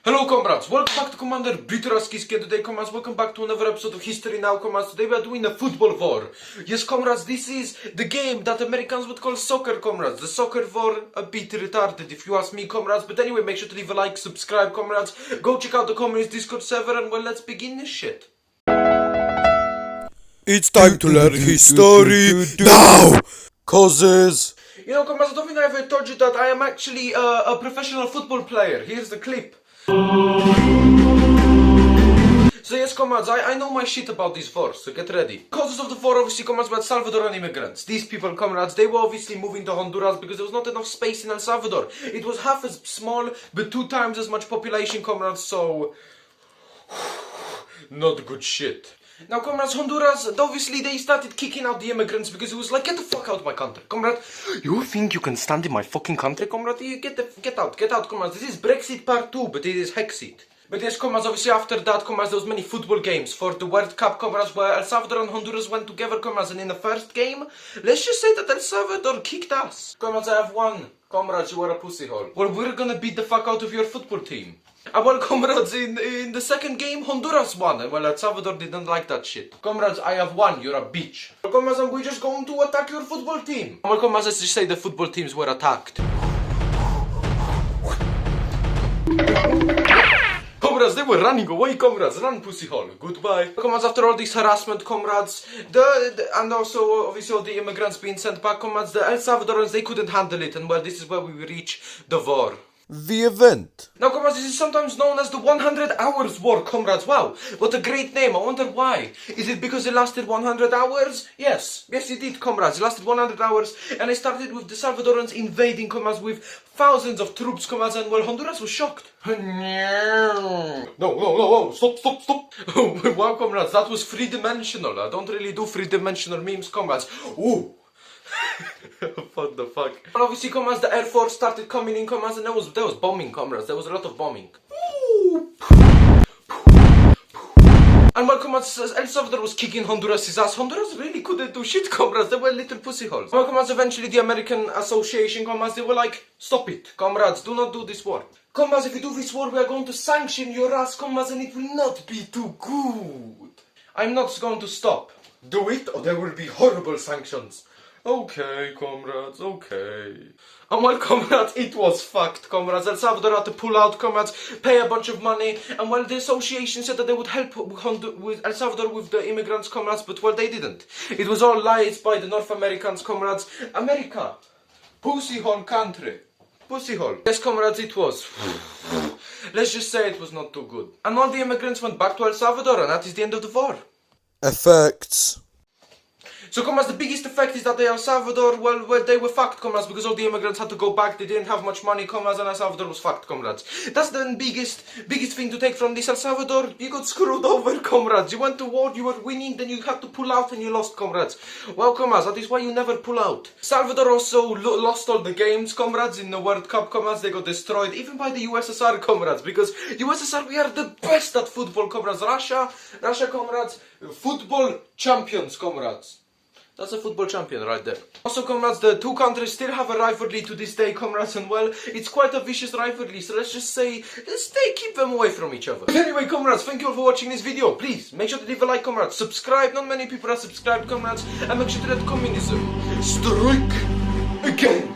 Hello comrades, welcome back to Commander Biteraskiski. Today comrades, welcome back to another episode of History Now comrades. Today we are doing a football war. Yes comrades, this is the game that Americans would call soccer comrades. The soccer war, a bit retarded if you ask me comrades. But anyway, make sure to leave a like, subscribe comrades. Go check out the communist Discord server and well, let's begin this shit. It's time to learn history now, causes. You know comrades, I don't think I ever told you that I am actually a professional football player. Here's the clip. So yes comrades, I know my shit about this war, so get ready. Causes of the war obviously comrades were Salvadoran immigrants. These people comrades, they were obviously moving to Honduras because there was not enough space in El Salvador. It was half as small but 2 times as much population comrades, so not good shit. Now comrades, Honduras, obviously they started kicking out the immigrants because it was like, get the fuck out of my country. Comrade, you think you can stand in my fucking country, comrade? You get out, comrades. This is Brexit part 2, but it is Hexit. But yes, comrades, obviously after that, comrades, there was many football games for the World Cup, comrades, where El Salvador and Honduras went together, comrades, and in the first game, let's just say that El Salvador kicked us. Comrades, I have won. Comrades, you are a pussy hole. Well, we're gonna beat the fuck out of your football team. And well, comrades, in the second game, Honduras won. And well, El Salvador didn't like that shit. Comrades, I have won. You're a bitch. Well, comrades, we're just going to attack your football team. Well, comrades, let's just say the football teams were attacked. Comrades, they were running away, comrades. Run, pussy hole. Goodbye. Comrades, after all this harassment, comrades, and also, obviously, all the immigrants being sent back, comrades, the El Salvadorans, they couldn't handle it. And well, this is where we reach the war. The event. Now, comrades, this is sometimes known as the 100 Hours War, comrades. Wow, what a great name. I wonder why. Is it because it lasted 100 hours? Yes, it did, comrades. It lasted 100 hours, and it started with the Salvadorans invading, comrades, with thousands of troops, comrades, and well, Honduras was shocked. No, stop. Wow, comrades, that was three-dimensional. I don't really do three-dimensional memes, comrades. Ooh. What the fuck? And obviously, comrades, the Air Force started coming in, comrades, and there was bombing, comrades. There was a lot of bombing. And well, comrades, El Salvador was kicking Honduras' ass. Honduras really couldn't do shit, comrades. They were little pussy holes. Well, comrades, eventually the American Association, comrades, they were like, stop it, comrades, do not do this war. Comrades, if you do this war, we are going to sanction your ass, comrades, and it will not be too good. I'm not going to stop. Do it, or there will be horrible sanctions. Okay, comrades, okay. And well, comrades, it was fucked, comrades. El Salvador had to pull out, comrades, pay a bunch of money, and well, the association said that they would help with El Salvador with the immigrants, comrades, but well, they didn't. It was all lies by the North Americans, comrades. America, pussy hole country. Pussy hole. Yes, comrades, it was. Let's just say it was not too good. And all the immigrants went back to El Salvador, and that is the end of the war. Effects. So, comrades, the biggest effect is that the El Salvador, well, they were fucked, comrades, because all the immigrants had to go back. They didn't have much money, comrades, and El Salvador was fucked, comrades. That's the biggest thing to take from this. El Salvador, you got screwed over, comrades. You went to war, you were winning, then you had to pull out and you lost, comrades. Well, comrades, that is why you never pull out. Salvador also lost all the games, comrades, in the World Cup, comrades. They got destroyed, even by the USSR, comrades, because USSR, we are the best at football, comrades. Russia, comrades, football champions, comrades. That's a football champion right there. Also, comrades, the two countries still have a rivalry to this day, comrades, and well, it's quite a vicious rivalry, so let's just say, keep them away from each other. But anyway, comrades, thank you all for watching this video. Please, make sure to leave a like, comrades, subscribe, not many people are subscribed, comrades, and make sure to let communism strike again.